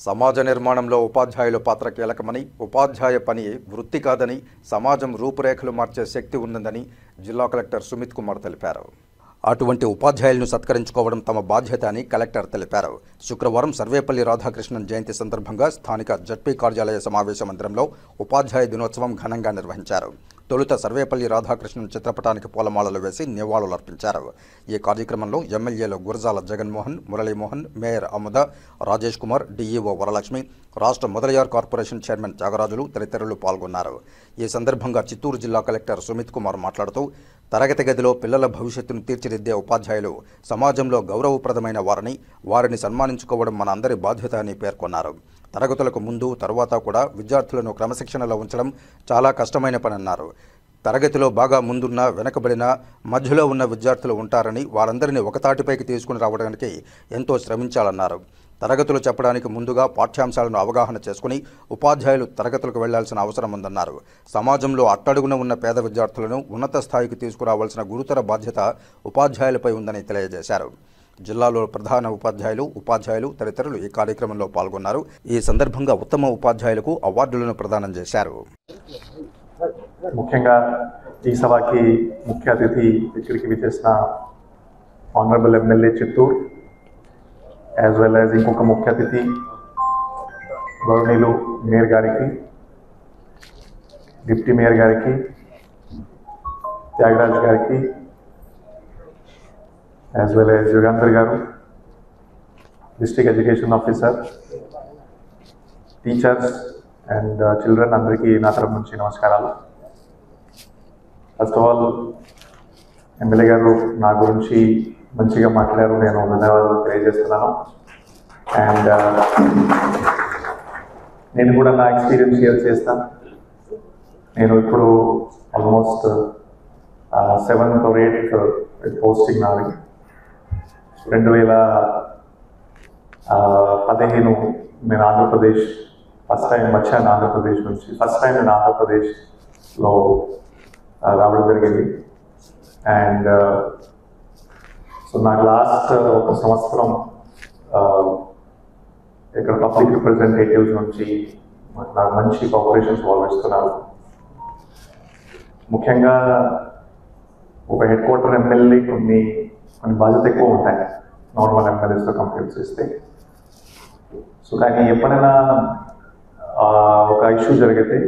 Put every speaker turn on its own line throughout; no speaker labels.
సమాజ నిర్మాణంలో ఉపాధ్యాయుల పాత్ర కీలకమని, ఉపాధ్యాయ పని వృత్తి కాదని, సమాజం రూపురేఖలు మార్చే శక్తి ఉందని జిల్లా కలెక్టర్ సుమిత్ కుమార్ తెలిపారు. అటువంటి ఉపాధ్యాయులను సత్కరించుకోవడం తమ బాధ్యత అని కలెక్టర్ తెలిపారు. శుక్రవారం సర్వేపల్లి రాధాకృష్ణన్ జయంతి సందర్భంగా స్థానిక జడ్పీ కార్యాలయ సమావేశ మందిరంలో ఉపాధ్యాయ దినోత్సవం ఘనంగా నిర్వహించారు. తొలుత సర్వేపల్లి రాధాకృష్ణన్ చిత్రపటానికి పూలమాలలు వేసి నివాళులర్పించారు. ఈ కార్యక్రమంలో ఎమ్మెల్యేలు గురజాల జగన్మోహన్, మురళీమోహన్, మేయర్ అముద, రాజేష్ కుమార్, డిఈఓ వరలక్ష్మి, రాష్ట్ర మొదలయార్ కార్పొరేషన్ చైర్మన్ త్యాగరాజులు తదితరులు పాల్గొన్నారు. ఈ సందర్భంగా చిత్తూరు జిల్లా కలెక్టర్ సుమిత్ కుమార్ మాట్లాడుతూ, తరగతి గదిలో పిల్లల భవిష్యత్తును తీర్చిదిద్దే ఉపాధ్యాయులు సమాజంలో గౌరవప్రదమైన వారిని సన్మానించుకోవడం మన అందరి బాధ్యత అని పేర్కొన్నారు. తరగతులకు ముందు, తరువాత కూడా విద్యార్థులను క్రమశిక్షణలో ఉంచడం చాలా కష్టమైన పనన్నారు. తరగతిలో బాగా ముందున్న, వెనకబడిన, మధ్యలో ఉన్న విద్యార్థులు ఉంటారని వారందరినీ ఒకతాటిపైకి తీసుకుని రావడానికి ఎంతో శ్రమించాలన్నారు. తరగతులు చెప్పడానికి ముందుగా పాఠ్యాంశాలను అవగాహన చేసుకుని ఉపాధ్యాయులు తరగతులకు వెళ్లాల్సిన అవసరం ఉందన్నారు. సమాజంలో అట్టడుగున ఉన్న పేద విద్యార్థులను ఉన్నత స్థాయికి తీసుకురావాల్సిన గురుతర బాధ్యత ఉపాధ్యాయులపై ఉందని తెలియజేశారు. జిల్లాలో ప్రధాన ఉపాధ్యాయులు తదితరులు ఈ కార్యక్రమంలో పాల్గొన్నారు. ఈ సందర్భంగా ఉత్తమ ఉపాధ్యాయులకు అవార్డులను ప్రదానం చేశారు.
ముఖ్యంగా ఈ సభకి ముఖ్య అతిథి ఇక్కడికి విచ్చేసిన honourable MLA Chittoor, as well as ఇంకొక ముఖ్య అతిథి గౌరవనీయులు మేయర్ గారికి, డిప్యూటీ మేయర్ గారికి, త్యాగరాజ్ గారికి, యాజ్ వెల్ యాజ్ యుగాంధర్ గారు, district education officer, teachers and children అందరికీ నా తరఫు నుంచి నమస్కారాలు. ఫస్ట్ ఆఫ్ ఆల్ ఎమ్మెల్యే గారు నా గురించి మంచిగా మాట్లాడారు, నేను ధన్యవాదాలు తెలియజేస్తున్నాను. అండ్ నేను కూడా నా ఎక్స్పీరియన్స్ షేర్ చేస్తాను. నేను ఇప్పుడు almost 7th or 8th posting నాది. 2015 నేను ఆంధ్రప్రదేశ్ ఫస్ట్ టైం వచ్చాను. ఆంధ్రప్రదేశ్ నుంచి ఫస్ట్ టైం నేను ఆంధ్రప్రదేశ్లో రావడం జరిగింది. అండ్ సో నాకు లాస్ట్ ఒక సంవత్సరం ఇక్కడ పబ్లిక్ రిప్రజెంటేటివ్స్ నుంచి నాకు మంచి కోఆపరేషన్స్ వాళ్ళు ఇస్తున్నారు. ముఖ్యంగా ఒక హెడ్ క్వార్టర్ ఎమ్మెల్యే కొన్ని బాధ్యత ఎక్కువ ఉంటాయి నార్మల్ ఎమ్మెల్యేస్తో కంపేర్ చేస్తే. సో కానీ ఎప్పుడైనా ఒక ఇష్యూ జరిగితే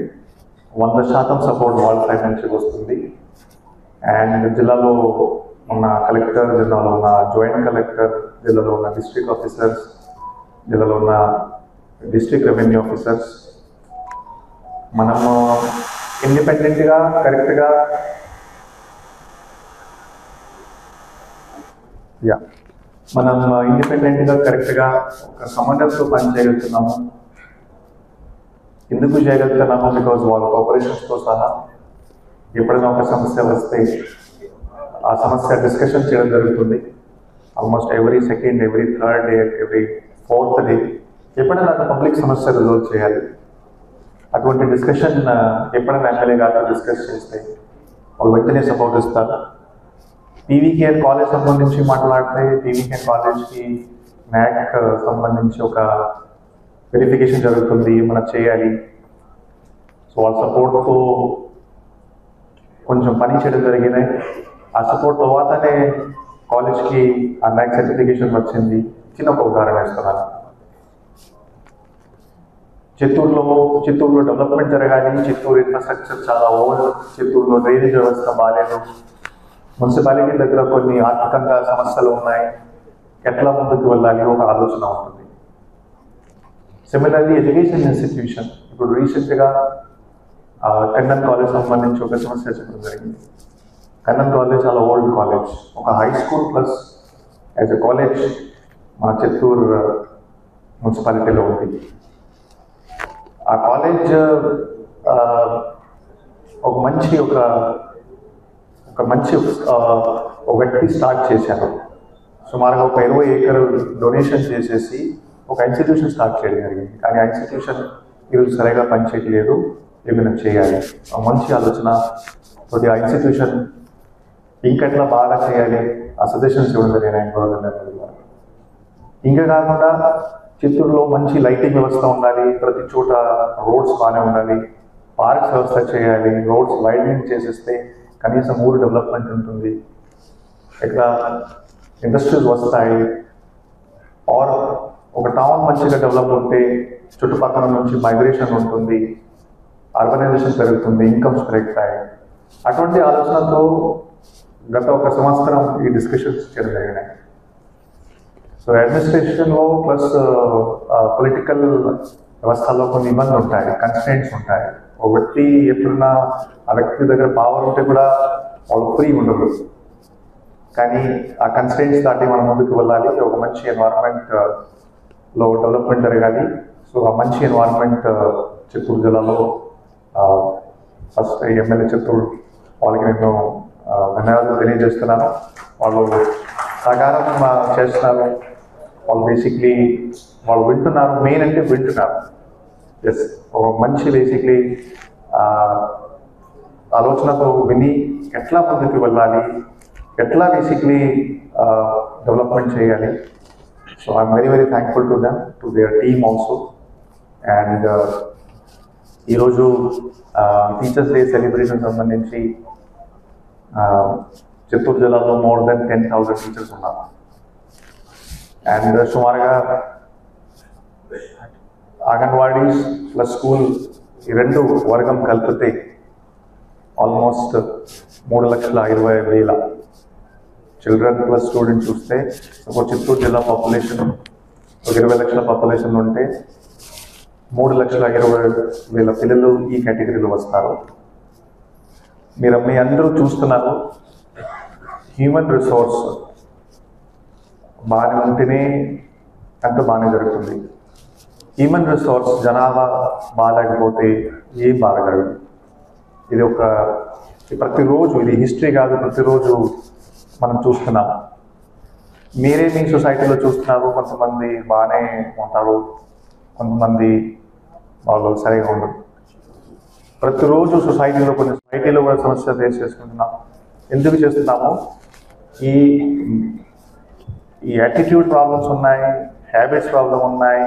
100% సపోర్ట్ వాళ్ళ సైడ్ నుంచి వస్తుంది. అండ్ జిల్లాలో ఉన్న కలెక్టర్, జిల్లాలో ఉన్న జాయింట్ కలెక్టర్, జిల్లాలో ఉన్న డిస్ట్రిక్ట్ ఆఫీసర్స్, జిల్లాలో ఉన్న డిస్ట్రిక్ట్ రెవెన్యూ ఆఫీసర్స్ మనము ఇండిపెండెంట్గా కరెక్ట్గా ఒక సమన్వయంతో పనిచేయగలుగుతున్నాము. ఎందుకు చేయగలుగుతున్నాము? బికాజ్ వాళ్ళ కోఆపరేషన్స్తో సహా ఎప్పుడైనా ఒక సమస్య వస్తే ఆ సమస్య డిస్కషన్ చేయడం జరుగుతుంది. Almost every second, every third day, every 4th day ఎప్పుడైనా పబ్లిక్ సమస్య రిజాల్వ్ చేయాలి. అటువంటి డిస్కషన్ ఎప్పుడైనా ఎమ్మెల్యే గారితో డిస్కస్ చేస్తే వాళ్ళు వెంటనే సపోర్ట్ ఇస్తారు. పీవీకేఆర్ కాలేజ్ సంబంధించి మాట్లాడితే పీవీకేఆర్ కాలేజ్కి న్యాక్ సంబంధించి ఒక వెరిఫికేషన్ జరుగుతుంది, మనం చేయాలి. సో వాళ్ళ సపోర్ట్తో కొంచెం పని చేయడం జరిగినాయి. ఆ సపోర్ట్ తర్వాతనే కాలేజ్కి ఆ న్యాక్ సర్టిఫికేషన్ వచ్చింది. చిన్న ఒక ఉదాహరణ ఇస్తున్నాను. చిత్తూరులో డెవలప్మెంట్ జరగాలి. చిత్తూరు ఇన్ఫ్రాస్ట్రక్చర్ చాలా ఓల్డ్. చిత్తూరులో డ్రైనేజ్ వ్యవస్థ బాగాలేదు. మున్సిపాలిటీ దగ్గర కొన్ని ఆర్థికంగా సమస్యలు ఉన్నాయి. ఎట్లా ముందుకు వెళ్ళాలి ఒక ఆలోచన ఉంటుంది. సిమిలర్లీ ఎడ్యుకేషన్ ఇన్స్టిట్యూషన్ ఇప్పుడు రీసెంట్గా కన్నన్ కాలేజ్ సంబంధించి ఒక సమస్య చెప్పడం జరిగింది. కన్నన్ కాలేజ్ చాలా ఓల్డ్ కాలేజ్, ఒక high school plus as a college మన చిత్తూరు మున్సిపాలిటీలో ఉంది. ఆ కాలేజ్ ఒక మంచి వ్యక్తి స్టార్ట్ చేశారు. సుమారుగా ఒక 20 acres డొనేషన్ చేసేసి ఒక ఇన్స్టిట్యూషన్ స్టార్ట్ చేయడం జరిగింది. కానీ ఆ ఇన్స్టిట్యూషన్ ఈరోజు సరిగా పనిచేయట్లేదు. ఏమైనా చేయాలి, మంచి ఆలోచన తోటి ఆ ఇన్స్టిట్యూషన్ ఇంకెట్లా బాగా చేయాలి ఆ సజెషన్స్ ఇవ్వడం జరిగినాయి. ఇంకా కాకుండా చిత్తూరులో మంచి లైటింగ్ వ్యవస్థ ఉండాలి, ప్రతి చోట రోడ్స్ బాగానే ఉండాలి, పార్క్స్ వ్యవస్థ చేయాలి, రోడ్స్ వైడనింగ్ చేసేస్తే కనీసం ఊరు డెవలప్మెంట్ ఉంటుంది, ఇక్కడ ఇండస్ట్రీస్ వస్తాయి, ఆర్ ఒక టౌన్ మంచిగా డెవలప్ ఉంటే చుట్టుపక్కల నుంచి మైగ్రేషన్ ఉంటుంది, అర్బనైజేషన్ పెరుగుతుంది, ఇన్కమ్స్ పెరుగుతాయి. అటువంటి ఆలోచనతో గత ఒక సంవత్సరం ఈ డిస్కషన్స్ చేయడం జరిగినాయి. సో అడ్మినిస్ట్రేషన్లో ప్లస్ పొలిటికల్ వ్యవస్థలో కొన్ని ఇబ్బందులు ఉంటాయి, కన్స్టెంట్స్ ఉంటాయి. ఒక వ్యక్తి ఎప్పుడన్నా ఆ వ్యక్తి దగ్గర పవర్ ఉంటే కూడా వాళ్ళు ఫ్రీ ఉండదు, కానీ ఆ కన్స్టెంట్స్ దాటి మనం ముందుకు వెళ్ళాలి. ఒక మంచి ఎన్వైరన్మెంట్లో డెవలప్మెంట్ జరగాలి. సో ఆ మంచి ఎన్వైరన్మెంట్ చిత్తూరు జిల్లాలో ఫస్ట్ ఎమ్మెల్యే చిత్తూరు వాళ్ళకి నేను ధన్యవాదాలు తెలియజేస్తున్నాను. వాళ్ళు సహకారం చేస్తున్నారు, వాళ్ళు బేసిక్లీ వాళ్ళు వింటున్నారు, మెయిన్ అంటే వింటున్నారు. ఎస్, ఒక మంచి బేసిక్లీ ఆలోచనతో విని ఎట్లా ముందుకు వెళ్ళాలి, ఎట్లా బేసిక్లీ డెవలప్మెంట్ చేయాలి. So I'm very very thankful to them, to their team also. And ఈరోజు టీచర్స్ డే సెలబ్రేషన్ సంబంధించి చిత్తూరు జిల్లాలో మోర్ దెన్ 10,000 టీచర్స్ ఉన్నారు. అండ్ సుమారుగా అంగన్వాడీస్ ప్లస్ స్కూల్ ఈ రెండు వర్గం కలిపితే ఆల్మోస్ట్ 3,20,000 చిల్డ్రన్ ప్లస్ స్టూడెంట్స్ చూస్తే ఒక చిత్తూరు జిల్లా పాపులేషన్ ఒక 20 లక్షల పాపులేషన్ ఉంటే 3,20,000 పిల్లలు ఈ కేటగిరీలో వస్తారు. మీరు మీ అందరూ చూస్తున్నారు, హ్యూమన్ రిసోర్స్ బాగానే ఉంటేనే అంత బాగానే జరుగుతుంది. హ్యూమన్ రిసోర్స్ జనాభా బాగాలేకపోతే ఏం బాగా జరగదు. ఇది ప్రతిరోజు ఇది హిస్టరీ కాదు, ప్రతిరోజు మనం చూస్తున్నాం. మీరే మీ సొసైటీలో చూస్తున్నారు, కొంతమంది బాగానే ఉంటారు, కొంతమంది వాళ్ళు సరిగా ఉండరు. ప్రతిరోజు సొసైటీలో కూడా సమస్య ఫేస్ చేసుకుంటున్నాం. ఎందుకు చేస్తున్నాము? ఈ యాటిట్యూడ్ ప్రాబ్లమ్స్ ఉన్నాయి, హ్యాబిట్స్ ప్రాబ్లం ఉన్నాయి,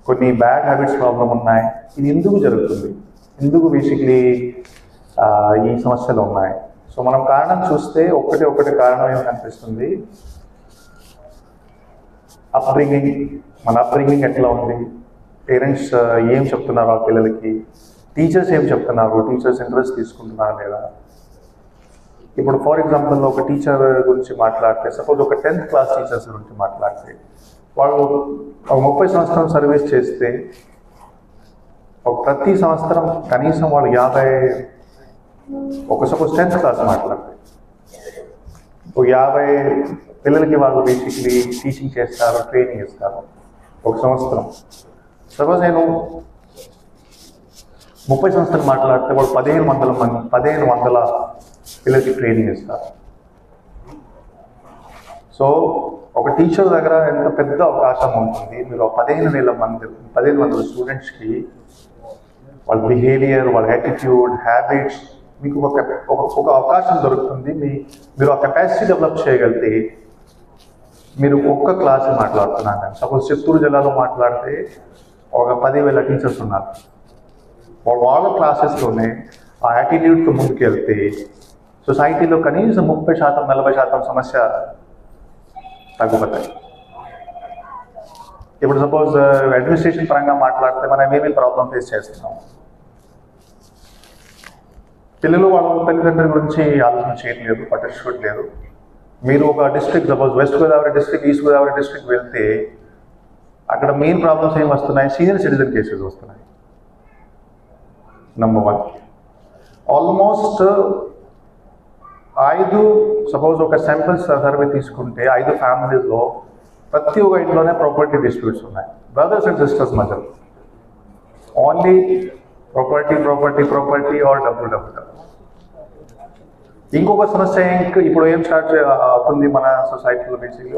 కొన్ని బ్యాడ్ హ్యాబిట్స్ ప్రాబ్లం ఉన్నాయి. ఇది ఎందుకు జరుగుతుంది? ఎందుకు బేసిక్లీ ఈ సమస్యలు ఉన్నాయి? సో మనం కారణం చూస్తే ఒకటి కారణం ఏమి కనిపిస్తుంది. మన అప్బ్రింగింగ్ ఎట్లా ఉంది, పేరెంట్స్ ఏం చెప్తున్నారు ఆ పిల్లలకి, టీచర్స్ ఏం చెప్తున్నారు, టీచర్స్ ఇంట్రెస్ట్ తీసుకుంటున్నారా లేదా. ఇప్పుడు ఫర్ ఎగ్జాంపుల్ ఒక టీచర్ గురించి మాట్లాడితే, సపోజ్ ఒక 10th క్లాస్ టీచర్స్ గురించి మాట్లాడితే, వాళ్ళు ఒక 30 సంవత్సరం సర్వీస్ చేస్తే ప్రతి సంవత్సరం కనీసం వాళ్ళు 50 సపోజ్ 10th క్లాస్ మాట్లాడితే ఒక 50 పిల్లలకి వాళ్ళు బేసిక్లీ టీచింగ్ చేస్తారు, ట్రైనింగ్ ఇస్తారు ఒక సంవత్సరం. సపోజ్ నేను 30 సంవత్సరాలు మాట్లాడితే వాళ్ళు 1,500 పిల్లలకి ట్రైనింగ్ ఇస్తారు. సో ఒక టీచర్ దగ్గర ఎంత పెద్ద అవకాశం ఉంటుంది. మీరు 1,500 స్టూడెంట్స్కి వాళ్ళ బిహేవియర్, వాళ్ళ యాటిట్యూడ్, హ్యాబిట్స్ మీకు ఒక అవకాశం దొరుకుతుంది. మీరు ఆ కెపాసిటీ డెవలప్ చేయగలిగితే మీరు ఒక్క క్లాస్ మాట్లాడుతున్నాను. సపోజ్ చిత్తూరు జిల్లాలో మాట్లాడితే ఒక 10,000 టీచర్స్ ఉన్నారు. వాళ్ళ క్లాసెస్లోనే ఆ యాటిట్యూడ్తో ముందుకు వెళ్తే సొసైటీలో కనీసం 30%, 40% సమస్య తగ్గుతాయి. ఇప్పుడు సపోజ్ అడ్మినిస్ట్రేషన్ పరంగా మాట్లాడితే మనం ఏమేమి ప్రాబ్లం ఫేస్ చేస్తున్నాం. పిల్లలు వాళ్ళ తల్లిదండ్రుల గురించి ఆలోచన చేయట్లేదు, పట్టించుకోవట్లేదు. మీరు ఒక district suppose west Godavari district, east Godavari district వెళ్తే అక్కడ మెయిన్ ప్రాబ్లమ్స్ ఏమి వస్తున్నాయి? సీనియర్ సిటిజన్ కేసెస్ వస్తున్నాయి. నంబర్ 1. ఆల్మోస్ట్ 5 సపోజ్ ఒక శాంపిల్స్ సర్వే తీసుకుంటే 5 ఫ్యామిలీస్లో ప్రతి ఒక్క ఇంట్లోనే ప్రాపర్టీ డిస్ప్యూట్స్ ఉన్నాయి. బ్రదర్స్ అండ్ సిస్టర్స్ మధ్యలో ఓన్లీ ప్రాపర్టీ ఆర్ డబ్బులు. ఇంకొక సమస్య ఇప్పుడు ఏం స్టార్ట్ అవుతుంది మన సొసైటీలో బేసిక్లీ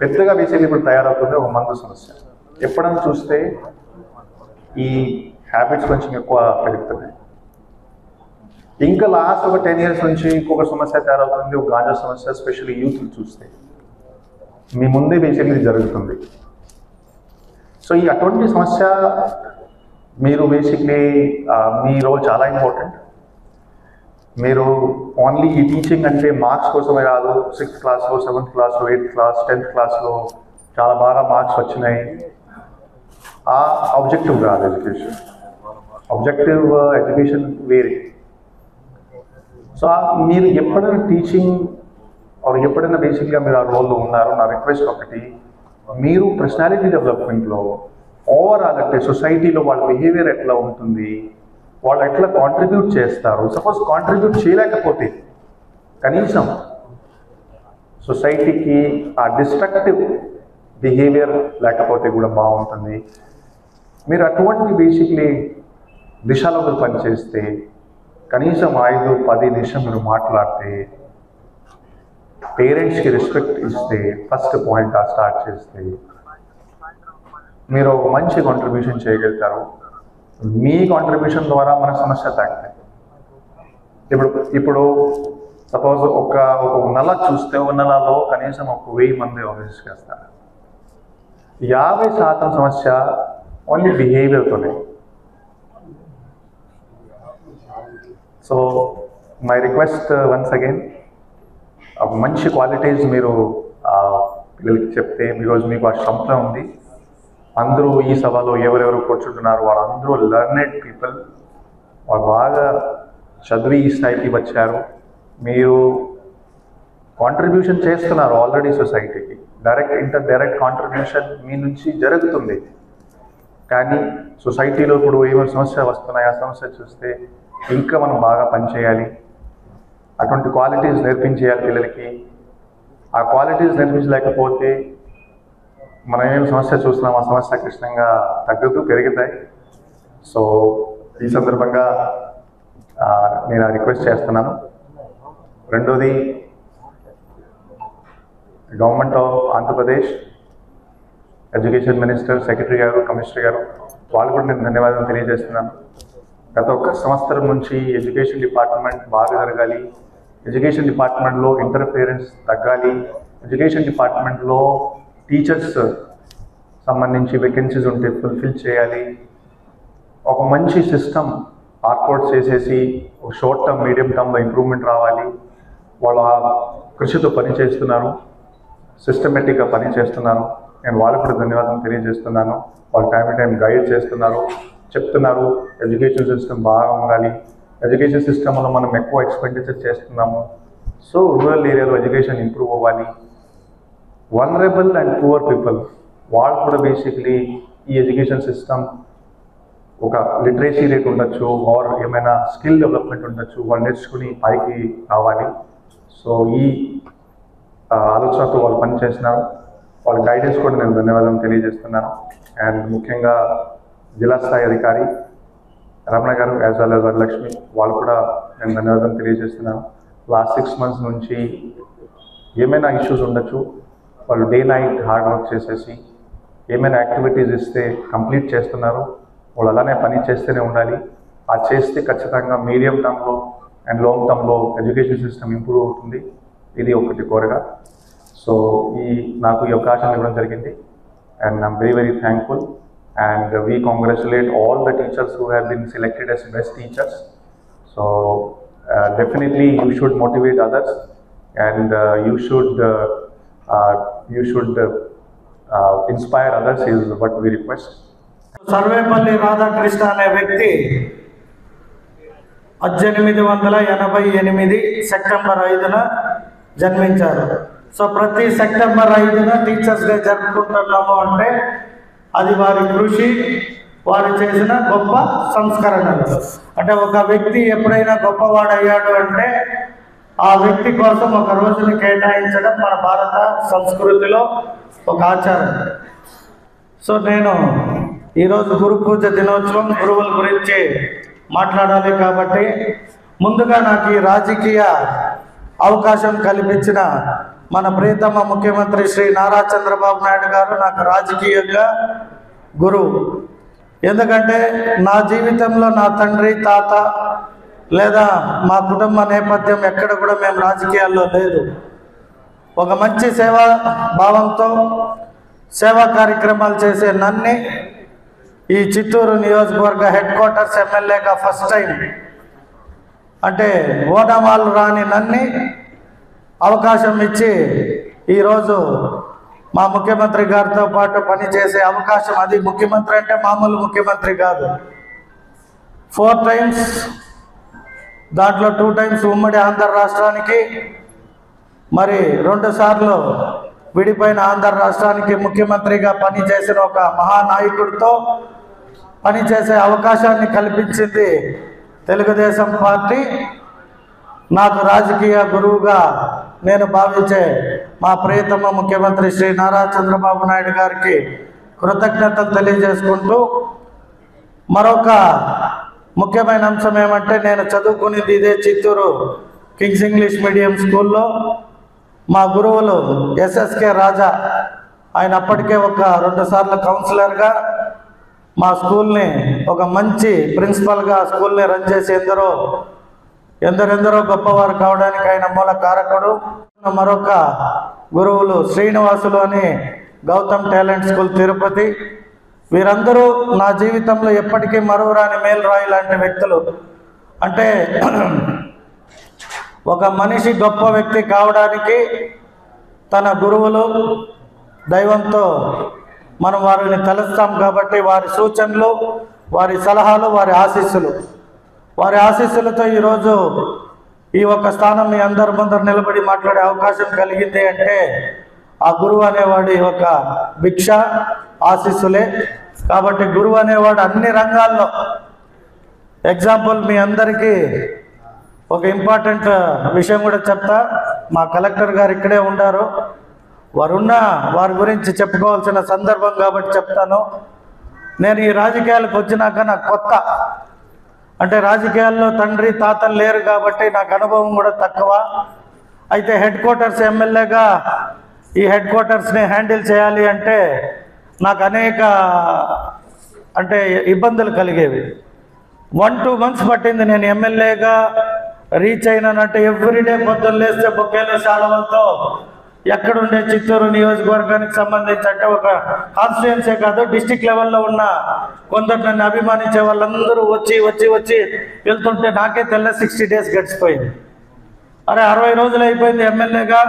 పెద్దగా ఇప్పుడు తయారవుతుంది ఒక మందు సమస్య. ఎప్పుడైనా చూస్తే ఈ హ్యాబిట్స్ కొంచెం ఎక్కువ పెరుగుతున్నాయి. ఇంకా లాస్ట్ ఒక 10 years నుంచి ఇంకొక సమస్య తయారవుతుంది, ఒక గాంజా సమస్య. ఎస్పెషల్లీ యూత్ చూస్తే మీ ముందే బేసిక్లీ జరుగుతుంది. సో ఈ అటువంటి సమస్య మీరు బేసిక్లీ మీ రోల్ చాలా ఇంపార్టెంట్. మీరు ఓన్లీ ఈ టీచింగ్ అంటే మార్క్స్ కోసమే కాదు. 6th క్లాస్లో 7th క్లాస్లో 8th క్లాస్ 10th క్లాస్లో చాలా బాగా మార్క్స్ వచ్చినాయి, ఆ ఆబ్జెక్టివ్ కాదు ఎడ్యుకేషన్. ఆబ్జెక్టివ్ ఎడ్యుకేషన్ వేరే. సో మీరు ఎప్పుడైనా టీచింగ్ ఎప్పుడైనా బేసిక్గా మీరు ఆ రోల్లో ఉన్నారు, నా రిక్వెస్ట్ ఒకటి, మీరు పర్సనాలిటీ డెవలప్మెంట్లో ఓవరాల్ అంటే సొసైటీలో వాళ్ళ బిహేవియర్ ఎట్లా ఉంటుంది, వాళ్ళు ఎట్లా కాంట్రిబ్యూట్ చేస్తారు. సపోజ్ కాంట్రిబ్యూట్ చేయలేకపోతే కనీసం సొసైటీకి ఆ డిస్ట్రక్టివ్ బిహేవియర్ లేకపోతే కూడా బాగుంటుంది. మీరు అటువంటి బేసిక్లీ దిశలో మీరు పనిచేస్తే, కనీసం 5-10 నిమిషం మీరు మాట్లాడితే, పేరెంట్స్కి రెస్పెక్ట్ ఇస్తే, ఫస్ట్ పాయింట్ స్టార్ట్ చేస్తే మీరు ఒక మంచి కాంట్రిబ్యూషన్ చేయగలుగుతారు. మీ కాంట్రిబ్యూషన్ ద్వారా మన సమస్య తగ్గుతాయి. ఇప్పుడు సపోజ్ ఒక నెల చూస్తే, ఒక నెలలో కనీసం 1000 మంది ఆఫీస్ చేస్తారు. 50% సమస్య ఓన్లీ బిహేవియర్తోనే. So my request once again, మంచి క్వాలిటీస్ మీరు పిల్లలకి చెప్తే, బికాజ్ మీకు ఆ శ్రమ ఉంది. అందరూ ఈ సభలో ఎవరెవరు కూర్చుంటున్నారు వాళ్ళందరూ లర్నెడ్ పీపుల్, వాళ్ళు బాగా చదివి ఈ స్థాయికి వచ్చారు. మీరు కాంట్రిబ్యూషన్ చేస్తున్నారు ఆల్రెడీ సొసైటీకి. డైరెక్ట్ కాంట్రిబ్యూషన్ మీ నుంచి జరుగుతుంది. కానీ సొసైటీలో ఇప్పుడు ఏమైనా సమస్య వస్తున్నాయి, ఆ సమస్య చూస్తే ఇంకా మనం బాగా పనిచేయాలి. అటువంటి క్వాలిటీస్ నేర్పించేయాలి పిల్లలకి. ఆ క్వాలిటీస్ నేర్పించలేకపోతే మనం ఏం సమస్య చూస్తున్నాం, ఆ సమస్య ఖచ్చితంగా తగ్గుతూ పెరుగుతాయి. సో ఈ సందర్భంగా నేను రిక్వెస్ట్ చేస్తున్నాను. రెండోది, government of Andhra Pradesh, education minister, secretary గారు, కమిషనర్ గారు, వాళ్ళు కూడా నేను ధన్యవాదాలు తెలియజేస్తున్నాను. గత 1 సంవత్సరం నుంచి ఎడ్యుకేషన్ డిపార్ట్మెంట్ బాగా జరగాలి, ఎడ్యుకేషన్ డిపార్ట్మెంట్లో ఇంటర్ఫియరెన్స్ తగ్గాలి, ఎడ్యుకేషన్ డిపార్ట్మెంట్లో టీచర్స్ సంబంధించి వేకెన్సీస్ ఉంటే ఫుల్ఫిల్ చేయాలి. ఒక మంచి సిస్టమ్ ఆర్కోడ్ చేసేసి ఒక షార్ట్ టర్మ్, మీడియం టర్మ్లో ఇంప్రూవ్మెంట్ రావాలి. వాళ్ళు ఆ కృషితో పని చేస్తున్నారు, సిస్టమేటిక్గా పని చేస్తున్నారు. నేను వాళ్ళకు కూడా ధన్యవాదాలు తెలియజేస్తున్నాను. వాళ్ళు టైం గైడ్ చేస్తున్నారు, చెప్తున్నారు ఎడ్యుకేషన్ సిస్టమ్ బాగా ఉండాలి. ఎడ్యుకేషన్ సిస్టంలో మనం ఎక్కువ ఎక్స్పెండిచర్ చేస్తున్నాము. సో రూరల్ ఏరియాలో ఎడ్యుకేషన్ ఇంప్రూవ్ అవ్వాలి. వల్నరబుల్ అండ్ పూర్ పీపుల్ వాళ్ళు కూడా బేసిక్లీ ఈ ఎడ్యుకేషన్ సిస్టమ్ ఒక లిటరేసీ రేట్ ఉండొచ్చు, ఆర్ ఏమైనా స్కిల్ డెవలప్మెంట్ ఉండొచ్చు, వాళ్ళు నేర్చుకుని పైకి రావాలి. సో ఈ ఆలోచనతో వాళ్ళు పనిచేస్తున్నారు. వాళ్ళ గైడెన్స్ కూడా నేను ధన్యవాదాలు తెలియజేస్తున్నాను. అండ్ ముఖ్యంగా జిల్లా స్థాయి అధికారి రమణ గారు యాజ్ వెల్ యాజ్ వరలక్ష్మి, వాళ్ళు కూడా నేను ధన్యవాదాలు తెలియజేస్తున్నాను. లాస్ట్ 6 months నుంచి ఏమైనా ఇష్యూస్ ఉండొచ్చు, వాళ్ళు డే నైట్ హార్డ్ వర్క్ చేసేసి ఏమైనా యాక్టివిటీస్ ఇస్తే కంప్లీట్ చేస్తున్నారు. వాళ్ళు అలానే పని చేస్తూనే ఉండాలి. ఆ చేస్తే ఖచ్చితంగా మీడియం టర్మ్లో అండ్ లాంగ్ టర్మ్లో ఎడ్యుకేషన్ సిస్టమ్ ఇంప్రూవ్ అవుతుంది. ఇది ఒకటి కోరగా. సో నాకు ఈ అవకాశం ఇవ్వడం జరిగింది and I'm very very thankful. And we congratulate all the teachers who have been selected as best teachers. So definitely you should motivate others, and you should inspire others is what we request.
Sarvepalli Radhakrishna అనే వ్యక్తి 1888 September 5న జన్మించారు. So ప్రతి September 5న teachers day జరుపుకుంటున్నాము అంటే అది వారి కృషి, వారు చేసిన గొప్ప సంస్కరణలు. అంటే ఒక వ్యక్తి ఎప్పుడైనా గొప్పవాడయ్యాడు అంటే ఆ వ్యక్తి కోసం ఒక రోజుని కేటాయించడం మన భారత సంస్కృతిలో ఒక ఆచారం. సో నేను ఈరోజు గురు పూజ దినోత్సవం, గురువుల గురించి మాట్లాడాలి కాబట్టి ముందుగా నాకు ఈ రాజకీయ అవకాశం కల్పించిన మన ప్రియతమ ముఖ్యమంత్రి శ్రీ నారా చంద్రబాబు నాయుడు గారు నాకు రాజకీయంగా గురువు. ఎందుకంటే నా జీవితంలో నా తండ్రి, తాత లేదా మా కుటుంబ నేపథ్యం ఎక్కడ కూడా మేము రాజకీయాల్లో లేదు. ఒక మంచి సేవా భావంతో సేవా కార్యక్రమాలు చేసే నన్ను ఈ చిత్తూరు నియోజకవర్గ హెడ్ క్వార్టర్స్ ఎమ్మెల్యేగా ఫస్ట్ టైం అంటే ఓనమాలు రాని నన్ను అవకాశం ఇచ్చి ఈరోజు మా ముఖ్యమంత్రి గారితో పాటు పనిచేసే అవకాశం, అది ముఖ్యమంత్రి అంటే మామూలు ముఖ్యమంత్రి కాదు, 4 టైమ్స్, దాంట్లో 2 టైమ్స్ ఉమ్మడి ఆంధ్ర రాష్ట్రానికి, మరి 2 సార్లు విడిపోయిన ఆంధ్ర రాష్ట్రానికి ముఖ్యమంత్రిగా పనిచేసిన ఒక మహానాయకుడితో పనిచేసే అవకాశాన్ని కల్పించింది తెలుగుదేశం పార్టీ. నాకు రాజకీయ గురువుగా నేను భావించే మా ప్రియతమ ముఖ్యమంత్రి శ్రీ నారా చంద్రబాబు నాయుడు గారికి కృతజ్ఞతలు తెలియజేసుకుంటూ, మరొక ముఖ్యమైన అంశం ఏమంటే, నేను చదువుకునేది ఇదే చిత్తూరు కింగ్స్ ఇంగ్లీష్ మీడియం స్కూల్లో. మా గురువులు ఎస్ఎస్కే రాజా, ఆయన అప్పటికే ఒక 2 సార్లు కౌన్సిలర్గా మా స్కూల్ని ఒక మంచి ప్రిన్సిపల్గా స్కూల్ని రన్ చేసి ఎందరెందరో గొప్పవారు కావడానికి ఆయన మూల కారకుడు. మరొక గురువులు శ్రీనివాసులు అని గౌతమ్ టాలెంట్ స్కూల్ తిరుపతి. వీరందరూ నా జీవితంలో ఎప్పటికీ మరువరాని మేలురాయి లాంటి వ్యక్తులు. అంటే ఒక మనిషి గొప్ప వ్యక్తి కావడానికి తన గురువులు, దైవంతో మనం వారిని తలుస్తాం కాబట్టి వారి సూచనలు, వారి సలహాలు, వారి ఆశీస్సులతో ఈరోజు ఈ ఒక స్థానం మీ అందరి ముందర నిలబడి మాట్లాడే అవకాశం కలిగింది అంటే ఆ గురువు అనేవాడి ఒక భిక్ష, ఆశీస్సులే. కాబట్టి గురువు అనేవాడు అన్ని రంగాల్లో, ఎగ్జాంపుల్ మీ అందరికీ ఒక ఇంపార్టెంట్ విషయం కూడా చెప్తా. మా కలెక్టర్ గారు ఇక్కడే ఉండారు, వారి గురించి చెప్పుకోవాల్సిన సందర్భం కాబట్టి చెప్తాను. నేను ఈ రాజకీయాలకు వచ్చినాక నాకు కొత్త, అంటే రాజకీయాల్లో తండ్రి తాతలు లేరు కాబట్టి నాకు అనుభవం కూడా తక్కువ. అయితే హెడ్ క్వార్టర్స్ ఎమ్మెల్యేగా ఈ హెడ్ క్వార్టర్స్ని హ్యాండిల్ చేయాలి అంటే నాకు అనేక ఇబ్బందులు కలిగేవి. 1-2 మంత్స్ పట్టింది నేను ఎమ్మెల్యేగా రీచ్ అయినానంటే. ఎవ్రీడే పొద్దున్న లేస్తే బొకేలో శాలవలతో ఎక్కడుండే చిత్తూరు నియోజకవర్గానికి సంబంధించి అంటే ఒక కాన్స్టిట్యుయెన్సీ కాదు, డిస్టిక్ లెవెల్లో ఉన్న కొందరు నన్ను అభిమానించే వాళ్ళందరూ వచ్చి వెళ్తుంటే నాకే 60 డేస్ గడిచిపోయింది. అరే 60 రోజులు అయిపోయింది ఎమ్మెల్యేగా.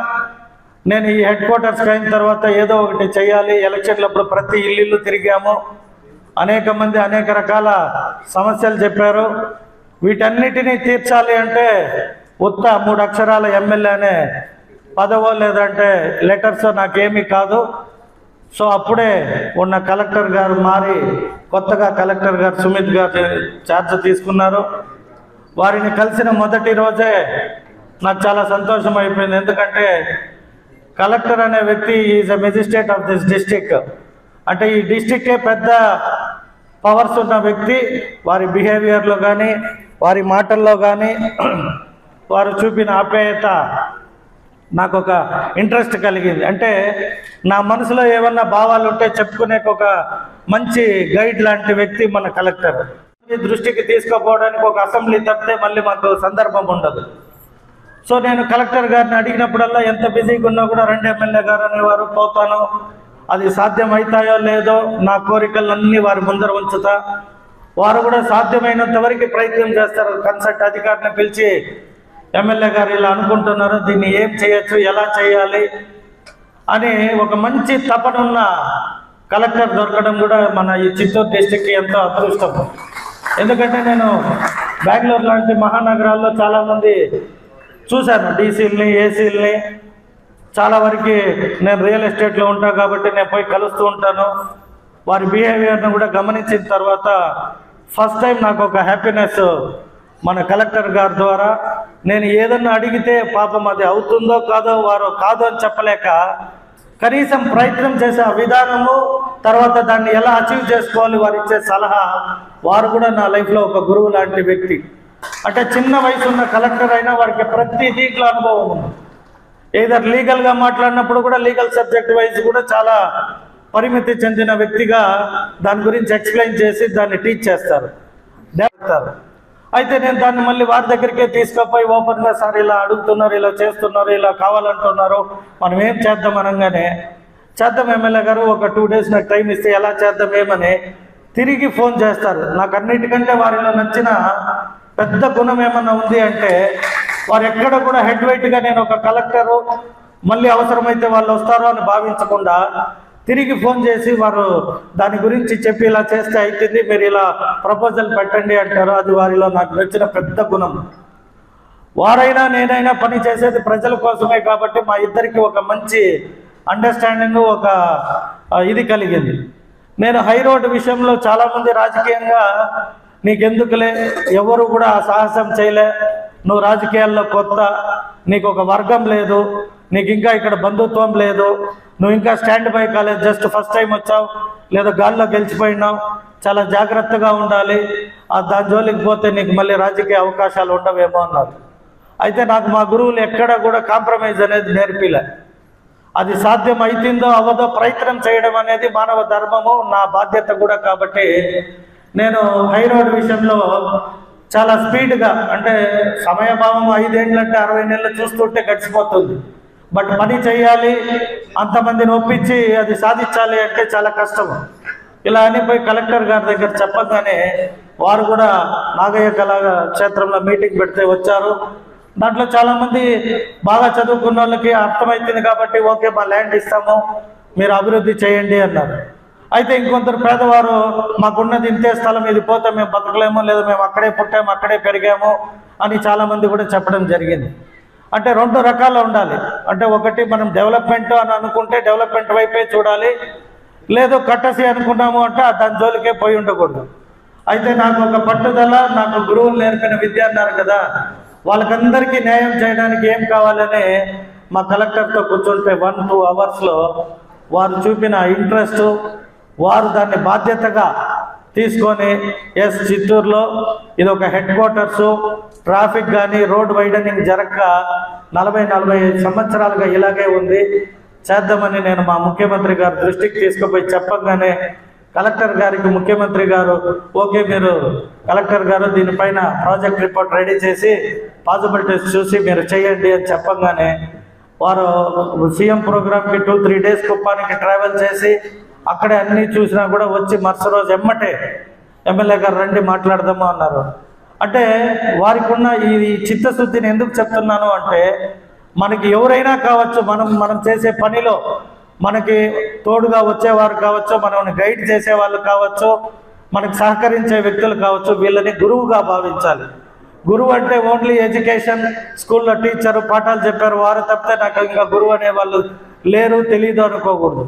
నేను ఈ హెడ్ క్వార్టర్స్కి అయిన తర్వాత ఏదో ఒకటి చేయాలి. ఎలక్షన్లప్పుడు ప్రతి ఇల్లు తిరిగాము, అనేక మంది అనేక రకాల సమస్యలు చెప్పారు. వీటన్నిటినీ తీర్చాలి అంటే ఉత్త 3 అక్షరాల ఎమ్మెల్యే అనే పదవో లేదంటే లెటర్స్ నాకేమీ కాదు. సో అప్పుడే ఉన్న కలెక్టర్ గారు మారి కొత్తగా కలెక్టర్ గారు సుమిత్ గారు ఛార్జ్ తీసుకున్నారు. వారిని కలిసిన మొదటి రోజే నాకు చాలా సంతోషం అయిపోయింది. ఎందుకంటే కలెక్టర్ అనే వ్యక్తి is a magistrate of this district. అంటే ఈ డిస్టిక్కే పెద్ద పవర్స్ ఉన్న వ్యక్తి. వారి బిహేవియర్లో కానీ, వారి మాటల్లో కానీ, వారు చూపిన ఆప్యాయత నాకు ఒక ఇంట్రెస్ట్ కలిగింది. అంటే నా మనసులో ఏమన్నా భావాలు ఉంటే చెప్పుకునే ఒక మంచి గైడ్ లాంటి వ్యక్తి మన కలెక్టర్. దృష్టికి తీసుకుపోవడానికి ఒక అసెంబ్లీ తప్పితే మళ్ళీ మాకు సందర్భం ఉండదు. సో నేను కలెక్టర్ గారిని అడిగినప్పుడల్లా ఎంత బిజీగా ఉన్నా కూడా రండి ఎమ్మెల్యే గారు అనేవారు. పోతాను, అది సాధ్యమవుతాయో లేదో నా కోరికలన్నీ వారి ముందర ఉంచుతా. వారు కూడా సాధ్యమైనంత వరకు ప్రయత్నం చేస్తారు. కన్సల్ట్ అధికారిని పిలిచి ఎమ్మెల్యే గారు ఇలా అనుకుంటున్నారు, దీన్ని ఏం చేయొచ్చు, ఎలా చేయాలి అని ఒక మంచి తపనున్న కలెక్టర్ దొరకడం కూడా మన ఈ చిత్తూరు డిస్టిక్కి ఎంతో అదృష్టం. ఎందుకంటే నేను బెంగళూరు లాంటి మహానగరాల్లో చాలామంది చూశాను, డీసీలని, ఏసీలని. చాలా వరకు నేను రియల్ ఎస్టేట్లో ఉంటాను కాబట్టి నేను పోయి కలుస్తూ ఉంటాను. వారి బిహేవియర్ను కూడా గమనించిన తర్వాత ఫస్ట్ టైం నాకు ఒక హ్యాపీనెస్ మన కలెక్టర్ గారి ద్వారా. నేను ఏదన్నా అడిగితే పాపం అది అవుతుందో కాదో, వారు కాదు అని చెప్పలేక కనీసం ప్రయత్నం చేసే ఆ విధానము, తర్వాత దాన్ని ఎలా అచీవ్ చేసుకోవాలి వారు ఇచ్చే సలహా, వారు కూడా నా లైఫ్లో ఒక గురువు లాంటి వ్యక్తి. అంటే చిన్న వయసు ఉన్న కలెక్టర్ అయినా వారికి ప్రతి దీంట్లో అనుభవం ఉంది. ఏదర్ లీగల్గా మాట్లాడినప్పుడు కూడా లీగల్ సబ్జెక్ట్ వైజ్ కూడా చాలా పరిమితి చెందిన వ్యక్తిగా దాని గురించి ఎక్స్ప్లెయిన్ చేసి దాన్ని టీచ్ చేస్తారు. అయితే నేను దాన్ని మళ్ళీ వారి దగ్గరికే తీసుకుపోయి ఓపెన్గా సార్ ఇలా అడుగుతున్నారు, ఇలా చేస్తున్నారు, ఇలా కావాలంటున్నారు, మనం ఏం చేద్దాం అనగానే చేద్దాం ఎమ్మెల్యే గారు ఒక 2 days నాకు టైం ఇస్తే ఎలా చేద్దాం ఏమని తిరిగి ఫోన్ చేస్తారు. నాకు అన్నిటికంటే వారిలో నచ్చిన పెద్ద గుణం ఏమన్నా ఉంది అంటే వారు ఎక్కడ కూడా హెడ్ వెయిట్గా నేను ఒక కలెక్టరు మళ్ళీ అవసరమైతే వాళ్ళు వస్తారు అని భావించకుండా తిరిగి ఫోన్ చేసి వారు దాని గురించి చెప్పి ఇలా చేస్తే అవుతుంది, మీరు ఇలా ప్రపోజల్ పెట్టండి అంటారు. అది వారిలో నాకు నచ్చిన పెద్ద గుణం. వారైనా నేనైనా పని చేసేది ప్రజల కోసమే కాబట్టి మా ఇద్దరికి ఒక మంచి అండర్స్టాండింగ్, ఒక ఇది కలిగింది. నేను హై రోడ్ విషయంలో చాలామంది రాజకీయంగా నీకెందుకులే, ఎవరు కూడా ఆ సాహసం చేయలే, నువ్వు రాజకీయాల్లో కొత్త, నీకు ఒక వర్గం లేదు, నీకు ఇంకా ఇక్కడ బంధుత్వం లేదు, నువ్వు ఇంకా స్టాండ్ బై కాలేదు, జస్ట్ ఫస్ట్ టైం వచ్చావు లేదా గాల్లో గెలిచిపోయినావు, చాలా జాగ్రత్తగా ఉండాలి, దాని జోలికి పోతే నీకు మళ్ళీ రాజకీయ అవకాశాలు ఉండవేమో అన్నారు. అయితే నాకు మా గురువులు ఎక్కడా కూడా కాంప్రమైజ్ అనేది నేర్పిలే. అది సాధ్యం అవుతుందో అవ్వదో ప్రయత్నం చేయడం అనేది మానవ ధర్మము, నా బాధ్యత కూడా. కాబట్టి నేను హై రోడ్ విషయంలో చాలా స్పీడ్గా, అంటే సమయభావం 5 ఏళ్ళు అంటే 60 నెలలు చూస్తుంటే గడిచిపోతుంది. బట్ పని చేయాలి, అంతమందిని ఒప్పించి అది సాధించాలి అంటే చాలా కష్టం. ఇలా అని పోయి కలెక్టర్ గారి దగ్గర చెప్పగానే వారు కూడా నాగయ్య కళాక్షేత్రంలో మీటింగ్ పెడితే వచ్చారు. దాంట్లో చాలామంది బాగా చదువుకున్న వాళ్ళకి అర్థమవుతుంది కాబట్టి ఓకే మా ల్యాండ్ ఇస్తాము, మీరు అభివృద్ధి చేయండి అన్నారు. అయితే ఇంకొందరు పేదవారు మాకున్నది ఇంతే స్థలం, ఇది పోతే మేము బతకలేము, లేదా మేము అక్కడే పుట్టాము అక్కడే పెరిగాము అని చాలామంది కూడా చెప్పడం జరిగింది. అంటే 2 రకాలు ఉండాలి. అంటే ఒకటి మనం డెవలప్మెంట్ అని అనుకుంటే డెవలప్మెంట్ వైపే చూడాలి, లేదు కట్టసి అనుకున్నాము అంటే దాని జోలికే పోయి ఉండకూడదు. అయితే నాకు ఒక పట్టుదల, నాకు గురువులు నేర్పిన విద్య అన్నారు కదా, వాళ్ళకందరికీ న్యాయం చేయడానికి ఏం కావాలని మా కలెక్టర్తో కూర్చుంటే 1-2 అవర్స్లో వారు చూపిన ఇంట్రెస్ట్, వారు దాన్ని బాధ్యతగా తీసుకొని ఎస్ చిత్తూరులో ఇది ఒక హెడ్ క్వార్టర్సు, ట్రాఫిక్ కానీ రోడ్ వైడనింగ్ జరగక 40-45 సంవత్సరాలుగా ఇలాగే ఉంది, చేద్దామని నేను మా ముఖ్యమంత్రి గారి దృష్టికి తీసుకుపోయి చెప్పగానే కలెక్టర్ గారికి ముఖ్యమంత్రి గారు ఓకే, మీరు కలెక్టర్ గారు దీనిపైన ప్రాజెక్ట్ రిపోర్ట్ రెడీ చేసి పాసిబిలిటీస్ చూసి మీరు చేయండి అని చెప్పగానే వారు సీఎం ప్రోగ్రామ్కి 2-3 days కుప్పానికి ట్రావెల్ చేసి అక్కడే అన్నీ చూసినా కూడా వచ్చి మరుసటి రోజు ఎమ్మటే ఎమ్మెల్యే గారు రండి మాట్లాడదాము అన్నారు. అంటే వారికి ఉన్న ఈ చిత్తశుద్ధిని ఎందుకు చెప్తున్నాను అంటే మనకి ఎవరైనా కావచ్చు, మనం చేసే పనిలో మనకి తోడుగా వచ్చేవారు కావచ్చు, మనల్ని గైడ్ చేసేవాళ్ళు కావచ్చు, మనకు సహకరించే వ్యక్తులు కావచ్చు, వీళ్ళని గురువుగా భావించాలి. గురువు అంటే ఓన్లీ ఎడ్యుకేషన్, స్కూల్లో టీచరు పాఠాలు చెప్పారు వారు తప్పితే నాకు ఇంకా గురువు అనే వాళ్ళు లేరు, తెలీదు అనుకోకూడదు.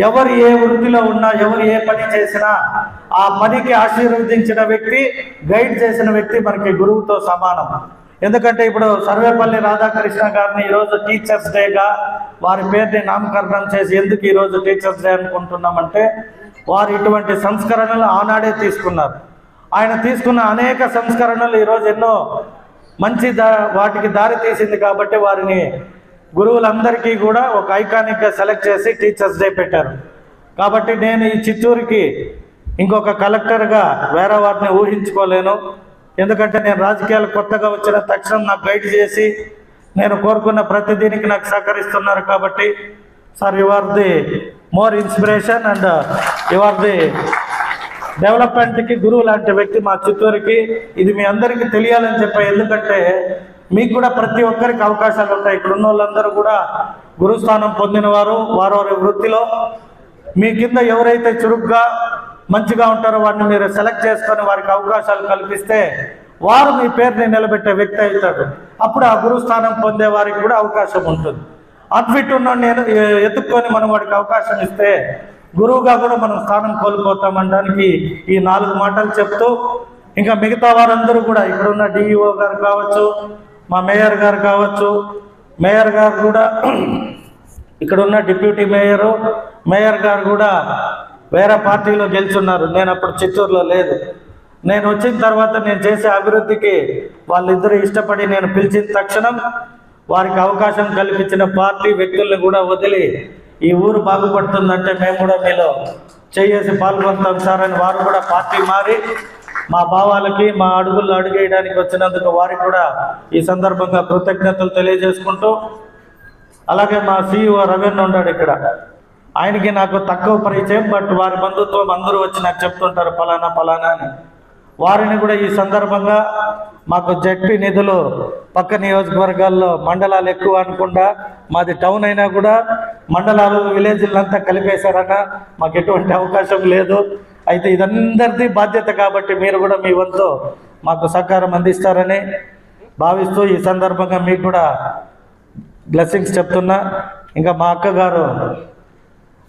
ఎవరు ఏ వృత్తిలో ఉన్నా, ఎవరు ఏ పని చేసినా ఆ పనికి ఆశీర్వదించిన వ్యక్తి, గైడ్ చేసిన వ్యక్తి మనకి గురువుతో సమానం. ఎందుకంటే ఇప్పుడు సర్వేపల్లి రాధాకృష్ణ గారిని ఈరోజు టీచర్స్ డేగా వారి పేరుని నామకరణం చేసి ఎందుకు ఈరోజు టీచర్స్ డే అనుకుంటున్నామంటే వారు ఇటువంటి సంస్కరణలు ఆనాడే తీసుకున్నారు. ఆయన తీసుకున్న అనేక సంస్కరణలు ఈరోజు ఎన్నో మంచి వాటికి దారి తీసింది కాబట్టి వారిని గురువులందరికీ కూడా ఒక ఐకానిక్గా సెలెక్ట్ చేసి టీచర్స్ డే పెట్టారు. కాబట్టి నేను ఈ చిత్తూరుకి ఇంకొక కలెక్టర్గా వేరే వాటిని ఊహించుకోలేను. ఎందుకంటే నేను రాజకీయాలు కొత్తగా వచ్చిన తక్షణం నాకు గైడ్ చేసి నేను కోరుకున్న ప్రతి దీనికి నాకు సహకరిస్తున్నారు. కాబట్టి sir you are the more inspiration and you are the డెవలప్మెంట్కి గురువు లాంటి వ్యక్తి మా చిత్తూరుకి. ఇది మీ అందరికీ తెలియాలని చెప్పా. ఎందుకంటే మీకు కూడా ప్రతి ఒక్కరికి అవకాశాలు ఉంటాయి. ఇక్కడ ఉన్న వాళ్ళందరూ కూడా గురుస్థానం పొందినవారు, వారి వృత్తిలో మీ కింద ఎవరైతే చురుగ్గా మంచిగా ఉంటారో వారిని మీరు సెలెక్ట్ చేసుకొని వారికి అవకాశాలు కల్పిస్తే వారు మీ పేరుని నిలబెట్టే వ్యక్తి అవుతాడు. అప్పుడు ఆ గురుస్థానం పొందే వారికి కూడా అవకాశం ఉంటుంది. అన్ఫిట్ ఉన్న ఎత్తుక్కొని మనం వాడికి అవకాశం ఇస్తే గురువుగా కూడా మనం స్థానం కోల్పోతామనడానికి ఈ 4 మాటలు చెప్తూ, ఇంకా మిగతా వారందరూ కూడా ఇక్కడ ఉన్న డిఈఓ గారు కావచ్చు, మా మేయర్ గారు కావచ్చు, మేయర్ గారు కూడా ఇక్కడ ఉన్న డిప్యూటీ మేయర్ గారు కూడా వేరే పార్టీలో గెలుచున్నారు. నేను అప్పుడు చిత్తూరులో లేదు. నేను వచ్చిన తర్వాత నేను చేసే అభివృద్ధికి వాళ్ళిద్దరూ ఇష్టపడి నేను పిలిచిన తక్షణం వారికి అవకాశం కల్పించిన పార్టీ వ్యక్తుల్ని కూడా వదిలి ఈ ఊరు బాగుపడుతుందంటే మేము కూడా మీలో చేసి పాల్గొంటాం సార్ అని వారు కూడా పార్టీ మారి మా భావాలకి మా అడుగుల్లో అడుగేయడానికి వచ్చినందుకు వారికి కూడా ఈ సందర్భంగా కృతజ్ఞతలు తెలియజేసుకుంటూ, అలాగే మా CEO రవీంద్ర ఉన్నాడు ఇక్కడ, ఆయనకి నాకు తక్కువ పరిచయం, బట్ వారి బంధుత్వం అందరూ వచ్చి నాకు చెప్తుంటారు ఫలానా ఫలానా అని. వారిని కూడా ఈ సందర్భంగా మాకు జడ్పీ నిధులు పక్క నియోజకవర్గాల్లో మండలాలు ఎక్కువ అనుకుండా మాది టౌన్ అయినా కూడా మండలాలు విలేజ్లంతా కలిపేశారన్నా మాకు ఎటువంటి అవకాశం లేదు. అయితే ఇదందరిది బాధ్యత కాబట్టి మీరు కూడా మీ వంతు మాకు సహకారం అందిస్తారని భావిస్తూ ఈ సందర్భంగా మీకు కూడా బ్లెస్సింగ్స్ చెప్తున్నా. ఇంకా మా అక్కగారు,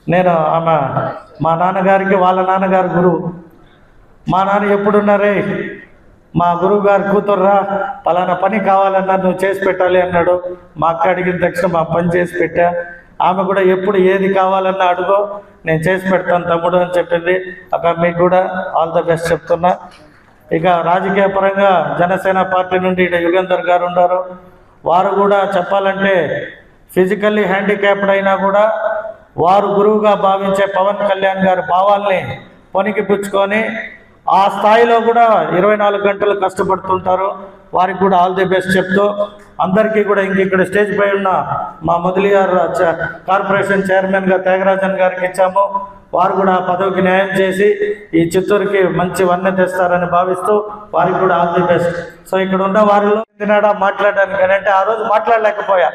నేను ఆమె మా నాన్నగారికి వాళ్ళ నాన్నగారు గురువు. మా నాన్న ఎప్పుడున్నారే మా గురువు గారు కూతుర్రా పలానా పని కావాలన్నా నువ్వు చేసి పెట్టాలి అన్నాడు. మా అక్క అడిగిన తక్షణ మా పని చేసి పెట్టా. ఆమె కూడా ఎప్పుడు ఏది కావాలన్నా అడుగో నేను చేసి పెడతాను తమ్ముడు అని చెప్పింది. అక్కడ మీకు కూడా ఆల్ ద బెస్ట్ చెప్తున్నా. ఇక రాజకీయ పరంగా జనసేన పార్టీ నుండి ఇక్కడ యుగేందర్ గారు ఉన్నారు. వారు కూడా చెప్పాలంటే ఫిజికల్లీ హ్యాండిక్యాప్డ్ అయినా కూడా వారు గురువుగా భావించే పవన్ కళ్యాణ్ గారి భావాల్ని పొనికి పుచ్చుకొని ఆ స్థాయిలో కూడా 24 గంటలు కష్టపడుతుంటారు. వారికి కూడా ఆల్ ది బెస్ట్ చెప్తూ, అందరికీ కూడా ఇక్కడ స్టేజ్ పై ఉన్న మా మొదలియార్ కార్పొరేషన్ చైర్మన్గా త్యాగరాజన్ గారికి ఇచ్చాము. వారు కూడా ఆ పదవికి న్యాయం చేసి ఈ చిత్తూరుకి మంచి వన్నె తెస్తారని భావిస్తూ వారికి కూడా ఆల్ ది బెస్ట్. సో ఇక్కడ ఉన్న వారిలో మాట్లాడడానికి అంటే ఆ రోజు మాట్లాడలేకపోయా,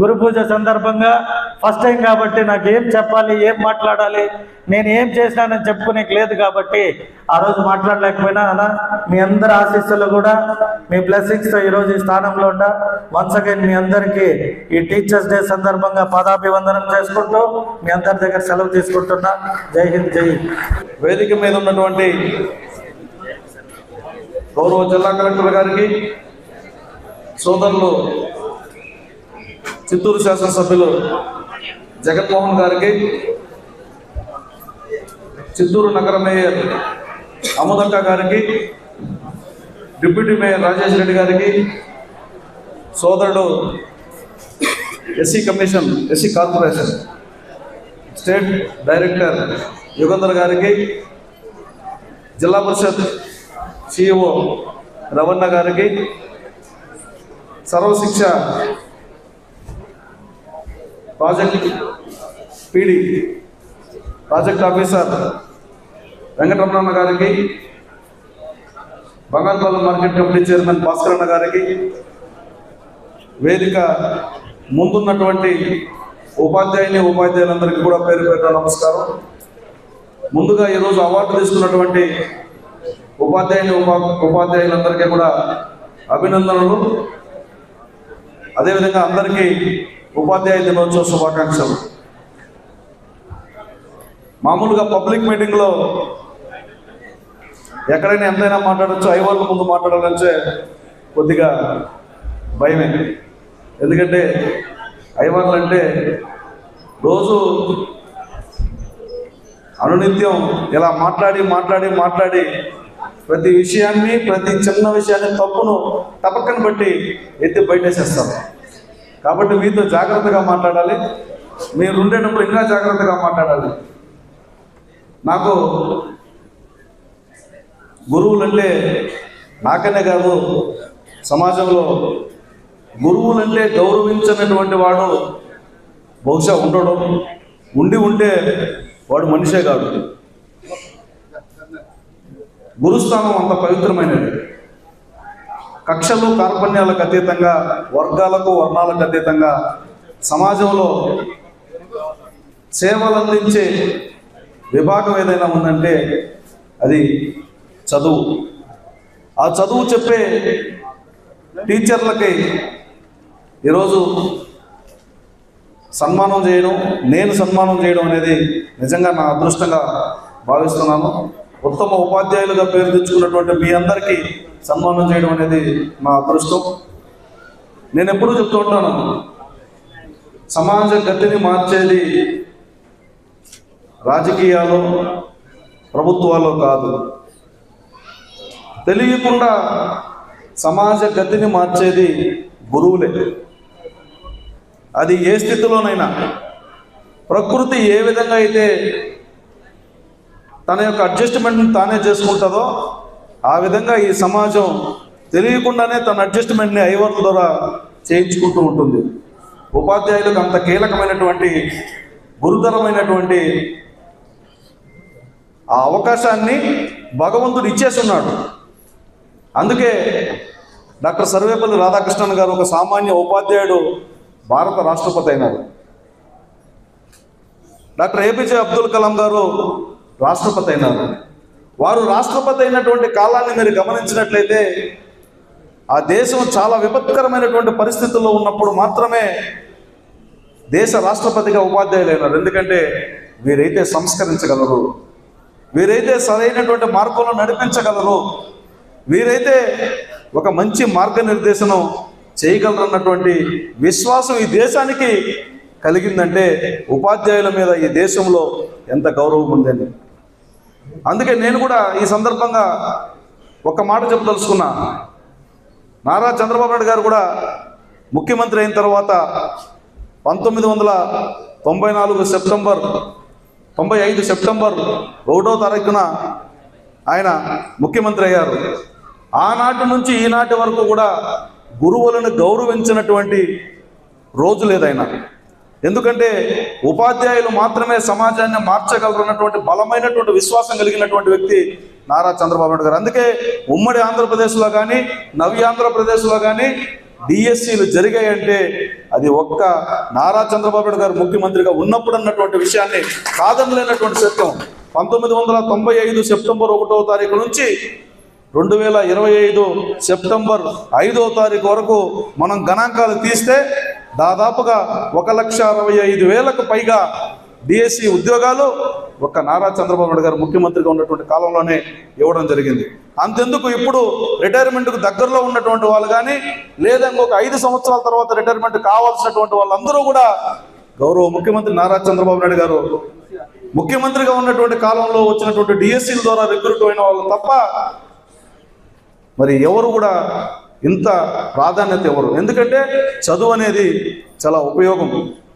గురు పూజ సందర్భంగా ఫస్ట్ టైం కాబట్టి నాకు ఏం చెప్పాలి, ఏం మాట్లాడాలి, నేను ఏం చేసినానని చెప్పుకునేకి లేదు కాబట్టి ఆ రోజు మాట్లాడలేకపోయినా. అలా మీ అందరి ఆశీస్సులు కూడా మీ బ్లెస్సింగ్స్తో ఈరోజు ఈ స్థానంలో ఉండ వన్స్ అగైన్ మీ అందరికీ ఈ టీచర్స్ డే సందర్భంగా పాదాభివందనం చేసుకుంటూ మీ అందరి దగ్గర సెలవు తీసుకుంటున్నా. జై హింద్, జై హింద్.
వేదిక మీద ఉన్నటువంటి గౌరవ జిల్లా కలెక్టర్ గారికి, సోదరులు చిత్తూరు శాసనసభ్యులు జగన్మోహన్ గారికి, చిత్తూరు నగర మేయర్ అముదక్క గారికి, డిప్యూటీ మేయర్ రాజేష్ రెడ్డి గారికి, సోదరుడు SC corporation state director Yugandhar గారికి, జిల్లా పరిషత్ CEO రవణ గారికి, సర్వశిక్ష ప్రాజెక్ట్ ఆఫీసర్ వెంకటరమణ గారికి, బంగారుపల్లి మార్కెట్ కమిటీ చైర్మన్ భాస్కరన్న గారికి, వేదిక ముందున్నటువంటి ఉపాధ్యాయులందరికీ కూడా పేరు పేరున నమస్కారం. ముందుగా ఈరోజు అవార్డు తీసుకున్నటువంటి ఉపాధ్యాయులందరికీ కూడా అభినందనలు. అదేవిధంగా అందరికీ ఉపాధ్యాయ దినోత్సవ శుభాకాంక్షలు. మామూలుగా పబ్లిక్ మీటింగ్లో ఎక్కడైనా ఎంతైనా మాట్లాడచ్చు, ఐవర్ల ముందు మాట్లాడాలంటే కొద్దిగా భయమే. ఎందుకంటే ఐవర్లు అంటే రోజు అనునిత్యం ఇలా మాట్లాడి ప్రతి విషయాన్ని, ప్రతి చిన్న విషయాన్ని, తప్పును తప్పకని బట్టి ఎత్తి బయటేసేస్తారు. కాబట్టి మీతో జాగ్రత్తగా మాట్లాడాలి, మీరు ఉండేటప్పుడు ఇంకా జాగ్రత్తగా మాట్లాడాలి. నాకు గురువులంటే నాకనే కాదు, సమాజంలో గురువులంటే గౌరవించినటువంటి వాడు బహుశా ఉండడం, ఉంటే వాడు మనిషే కాదు. గురుస్థానం అంత పవిత్రమైనది. కక్షలు కార్పణ్యాలకు అతీతంగా, వర్గాలకు వర్ణాలకు అతీతంగా సమాజంలో సేవలు అందించే విభాగం ఏదైనా ఉందంటే అది చదువు. ఆ చదువు చెప్పే టీచర్లకి ఈరోజు నేను సన్మానం చేయడం అనేది నిజంగా నా అదృష్టంగా భావిస్తున్నాను. ఉత్తమ ఉపాధ్యాయులుగా పేరు తెచ్చుకున్నటువంటి మీ అందరికీ సన్మానం చేయడం అనేది నా అదృష్టం. నేను ఎప్పుడూ చెప్తూ ఉంటాను, సమాజ గతిని మార్చేది రాజకీయాలు, ప్రభుత్వాలు కాదు. తెలియకుండా సమాజ గతిని మార్చేది గురువులే. అది ఏ స్థితిలోనైనా, ప్రకృతి ఏ విధంగా అయితే తన యొక్క అడ్జస్ట్మెంట్ని తానే చేసుకుంటుందో ఆ విధంగా ఈ సమాజం తెలియకుండానే తన అడ్జస్ట్మెంట్ని ఐవర్ల ద్వారా చేయించుకుంటూ ఉంటుంది. ఉపాధ్యాయులకు అంత కీలకమైనటువంటి గురుతరమైనటువంటి ఆ అవకాశాన్ని భగవంతుడు ఇచ్చేస్తున్నాడు. అందుకే డాక్టర్ సర్వేపల్లి రాధాకృష్ణన్ గారు ఒక సామాన్య ఉపాధ్యాయుడు భారత రాష్ట్రపతి అయినారు. డాక్టర్ ఏపీజే అబ్దుల్ కలాం గారు రాష్ట్రపతి అయినారు. వారు రాష్ట్రపతి అయినటువంటి కాలాన్ని మీరు గమనించినట్లయితే ఆ దేశం చాలా విపత్కరమైనటువంటి పరిస్థితుల్లో ఉన్నప్పుడు మాత్రమే దేశ రాష్ట్రపతిగా ఉపాధ్యాయులు అయినారు. ఎందుకంటే వీరైతే సంస్కరించగలరు, వీరైతే సరైనటువంటి మార్గంలో నడిపించగలరు, వీరైతే ఒక మంచి మార్గనిర్దేశనం చేయగలరన్నటువంటి విశ్వాసం ఈ దేశానికి కలిగిందంటే ఉపాధ్యాయుల మీద ఈ దేశంలో ఎంత గౌరవం ఉందని. అందుకే నేను కూడా ఈ సందర్భంగా ఒక మాట చెప్పదలుచుకున్నా. నారా చంద్రబాబు నాయుడు గారు కూడా ముఖ్యమంత్రి అయిన తర్వాత 1995 సెప్టెంబర్ 1వ తారీఖున ఆయన ముఖ్యమంత్రి అయ్యారు. ఆనాటి నుంచి ఈనాటి వరకు కూడా గురువులను గౌరవించినటువంటి రోజు లేదైనా. ఎందుకంటే ఉపాధ్యాయులు మాత్రమే సమాజాన్ని మార్చగలరు అన్నటువంటి బలమైనటువంటి విశ్వాసం కలిగినటువంటి వ్యక్తి నారా చంద్రబాబు నాయుడు గారు. అందుకే ఉమ్మడి ఆంధ్రప్రదేశ్లో కానీ నవ్య ఆంధ్రప్రదేశ్లో కానీ డిఎస్సీలు జరిగాయంటే అది ఒక్క నారా చంద్రబాబు నాయుడు గారు ముఖ్యమంత్రిగా ఉన్నప్పుడు అన్నటువంటి విషయాన్ని కాదనలేనటువంటి సత్యం. 1995 సెప్టెంబర్ 1వ తారీఖు నుంచి 2025 సెప్టెంబర్ 5వ తారీఖు వరకు మనం గణాంకాలు తీస్తే దాదాపుగా 1,65,000కు పైగా డిఎస్సి ఉద్యోగాలు ఒక్క నారా చంద్రబాబు నాయుడు గారు ముఖ్యమంత్రిగా ఉన్నటువంటి కాలంలోనే ఇవ్వడం జరిగింది. అంతెందుకు ఇప్పుడు రిటైర్మెంట్కు దగ్గరలో ఉన్నటువంటి వాళ్ళు కానీ లేదా ఇంకొక 5 సంవత్సరాల తర్వాత రిటైర్మెంట్ కావాల్సినటువంటి వాళ్ళందరూ కూడా గౌరవ ముఖ్యమంత్రి నారా చంద్రబాబు నాయుడు గారు ముఖ్యమంత్రిగా ఉన్నటువంటి కాలంలో వచ్చినటువంటి డిఎస్సీల ద్వారా రిక్రూట్ అయిన వాళ్ళు తప్ప మరి ఎవరు కూడా ఇంత ప్రాధాన్యత ఎవరు. ఎందుకంటే చదువు అనేది చాలా ఉపయోగం,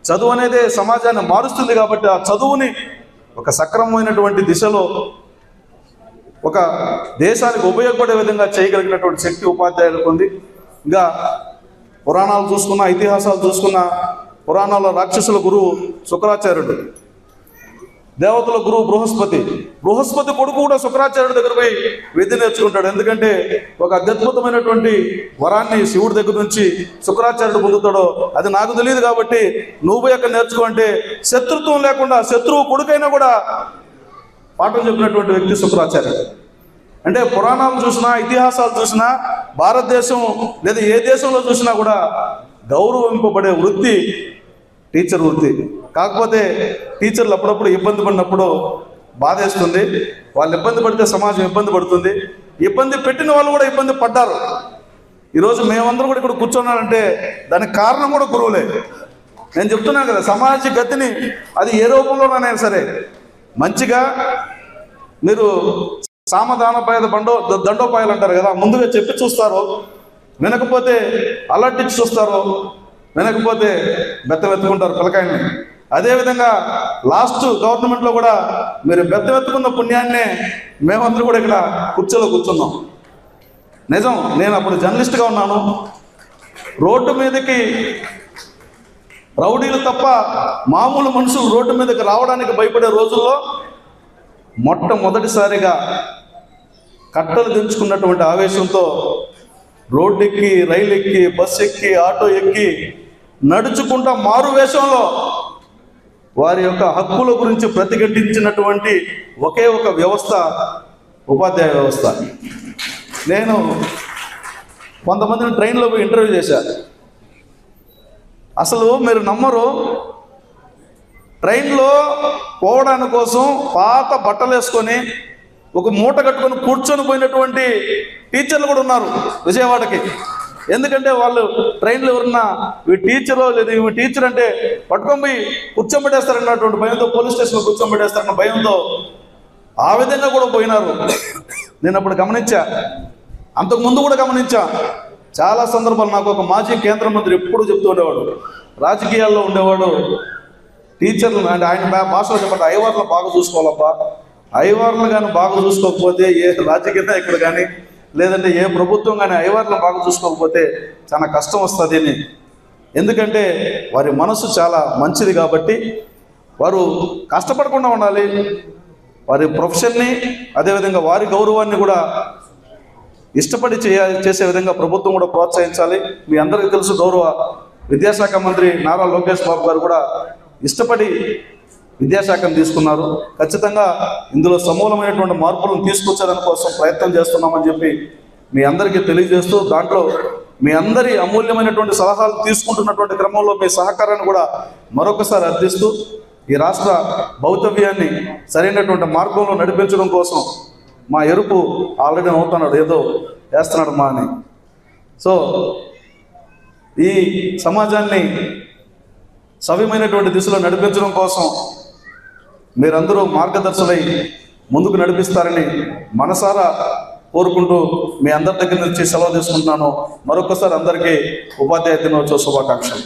చదువు అనేది సమాజాన్ని మారుస్తుంది. కాబట్టి ఆ చదువుని ఒక సక్రమమైనటువంటి దిశలో ఒక దేశానికి ఉపయోగపడే విధంగా చేయగలిగినటువంటి శక్తి ఉపాధ్యాయులకు ఉంది. ఇంకా పురాణాలు చూసుకున్న, ఇతిహాసాలు చూసుకున్న, పురాణాల రాక్షసుల గురువు శుక్రాచార్యుడు, దేవతల గురువు బృహస్పతి కొడుకు కూడా శుక్రాచార్యుడి దగ్గర పోయి విద్య నేర్చుకుంటాడు. ఎందుకంటే ఒక అత్యద్భుతమైనటువంటి వరాన్ని శివుడి దగ్గర నుంచి శుక్రాచార్యుడు పొందుతాడో అది నాకు తెలియదు. కాబట్టి నువ్వు ఎక్కడ నేర్చుకో అంటే శత్రుత్వం లేకుండా శత్రువు కొడుకైనా కూడా పాఠం చెప్పినటువంటి వ్యక్తి శుక్రాచార్యుడు. అంటే పురాణాలు చూసినా, ఇతిహాసాలు చూసినా, భారతదేశం లేదా ఏ దేశంలో చూసినా కూడా గౌరవింపబడే వృత్తి టీచర్ వృత్తి. కాకపోతే టీచర్లు అప్పుడప్పుడు ఇబ్బంది పడినప్పుడు బాధేస్తుంది. వాళ్ళు ఇబ్బంది పడితే సమాజం ఇబ్బంది పడుతుంది. ఇబ్బంది పెట్టిన వాళ్ళు కూడా ఇబ్బంది పడ్డారు. ఈరోజు మేమందరం కూడా ఇక్కడ కూర్చున్నానంటే దానికి కారణం కూడా గురువులే. నేను చెప్తున్నాను కదా, సమాజ గతిని అది ఏ రూపంలోనైనా సరే మంచిగా మీరు సామధానపాయద దండోపాయాలు అంటారు కదా, ముందుగా చెప్పి చూస్తారు, వినకపోతే అలర్టిచ్చి చూస్తారు, వినకపోతే బెత్తవెత్తుకుంటారు పిల్లకాయని. అదేవిధంగా లాస్ట్ గవర్నమెంట్లో కూడా మీరు బెత్తవెత్తుకున్న పుణ్యాన్నే మేమందరూ కూడా ఇక్కడ కుర్చీలో కూర్చున్నాం. నిజం, నేను అప్పుడు జర్నలిస్ట్గా ఉన్నాను. రోడ్డు మీదకి రౌడీలు తప్ప మామూలు మనుషులు రోడ్డు మీదకి రావడానికి భయపడే రోజుల్లో మొట్టమొదటిసారిగా కట్టలు దించుకున్నటువంటి ఆవేశంతో రోడ్డు ఎక్కి, రైలు ఎక్కి, బస్సు ఎక్కి, ఆటో ఎక్కి, నడుచుకుంటా మారు వేషంలో వారి యొక్క హక్కుల గురించి ప్రతిఘటించినటువంటి ఒకే ఒక వ్యవస్థ ఉపాధ్యాయ వ్యవస్థ. నేను కొంతమందిని ట్రైన్లో పోయి ఇంటర్వ్యూ చేశాను. అసలు మీరు నమ్మరు, ట్రైన్లో పోవడానికి కోసం పాత బట్టలు వేసుకొని ఒక మూట కట్టుకొని కూర్చొని పోయినటువంటి టీచర్లు కూడా ఉన్నారు విజయవాడకి. ఎందుకంటే వాళ్ళు ట్రైన్లో ఎవరన్నా ఈ టీచరో లేదా ఈ టీచర్ అంటే పట్టుకొని పోయి కూర్చోబెట్టేస్తారన్నటువంటి భయంతో, పోలీస్ స్టేషన్లో కూర్చోబెట్టేస్తారన్న భయంతో ఆ విధంగా కూడా పోయినారు. నేను అప్పుడు గమనించా, అంతకుముందు కూడా గమనించా. చాలా సందర్భాలు నాకు ఒక మాజీ కేంద్ర మంత్రి ఎప్పుడు చెప్తూ ఉండేవాడు, రాజకీయాల్లో ఉండేవాడు, టీచర్లు అంటే ఆయన భాషలో చెప్పండి, ఐవర్లు బాగా చూసుకోవాలబ్బా, అయ్యవార్లు కానీ బాగా చూసుకోకపోతే, ఏ రాజకీయ నాయకుడు కానీ లేదంటే ఏ ప్రభుత్వం కానీ అయ్యవార్లను బాగా చూసుకోకపోతే చాలా కష్టం వస్తుంది అని. ఎందుకంటే వారి మనసు చాలా మంచిది కాబట్టి వారు కష్టపడకుండా ఉండాలి. వారి ప్రొఫెషన్ని, అదేవిధంగా వారి గౌరవాన్ని కూడా ఇష్టపడి చేసే విధంగా ప్రభుత్వం కూడా ప్రోత్సహించాలి. మీ అందరికీ తెలుసు, గౌరవ విద్యాశాఖ మంత్రి నారా లోకేష్ బాబు గారు కూడా ఇష్టపడి విద్యాశాఖను తీసుకున్నారు. ఖచ్చితంగా ఇందులో సమూలమైనటువంటి మార్పులను తీసుకొచ్చేదాని కోసం ప్రయత్నం చేస్తున్నామని చెప్పి మీ అందరికీ తెలియజేస్తూ, దాంట్లో మీ అందరి అమూల్యమైనటువంటి సలహాలు తీసుకుంటున్నటువంటి క్రమంలో మీ సహకారాన్ని కూడా మరొకసారి అర్థిస్తూ, ఈ రాష్ట్ర భవితవ్యాన్ని సరైనటువంటి మార్గంలో నడిపించడం కోసం మా ఎరుపు ఆల్రెడీ అవుతున్నాడు, ఏదో వేస్తున్నాడు మా అని. సో ఈ సమాజాన్ని సవ్యమైనటువంటి దిశలో నడిపించడం కోసం మీరందరూ మార్గదర్శులై ముందుకు నడిపిస్తారని మనసారా కోరుకుంటూ మీ అందరి దగ్గర నుంచి సెలవు తీసుకుంటున్నాను. మరొకసారి అందరికీ ఉపాధ్యాయ దినోత్సవ శుభాకాంక్షలు.